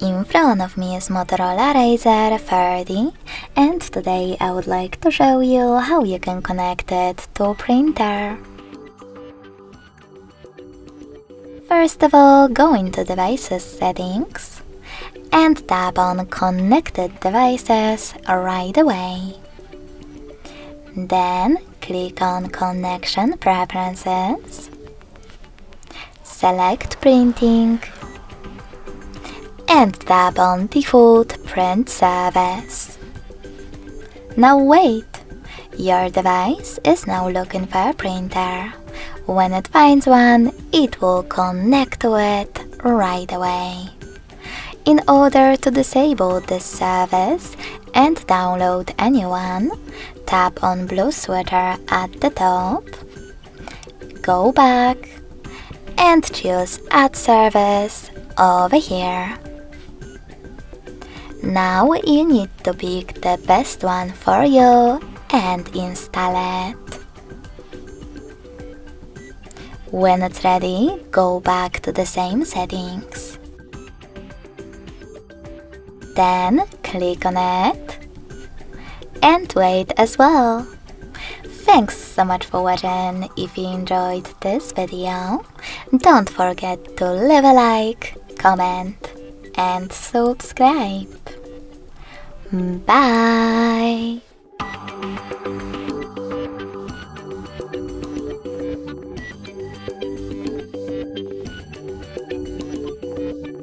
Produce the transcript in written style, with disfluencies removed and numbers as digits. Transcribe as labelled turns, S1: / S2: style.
S1: In front of me is Motorola RAZR 30, and today I would like to show you how you can connect it to a printer. First of all, go into Devices Settings and tap on Connected Devices right away. Then click on Connection Preferences, select Printing, and tap on Default Print Service. Now wait, your device is now looking for a printer. When it finds one, it will connect to it right away. In order to disable this service and download a new one, tap on blue sweater at the top, go back, and choose Add Service over here. Now you need to pick the best one for you and install it. When it's ready, go back to the same settings. Then click on it and wait as well. Thanks so much for watching. If you enjoyed this video, don't forget to leave a like, comment and subscribe. Bye!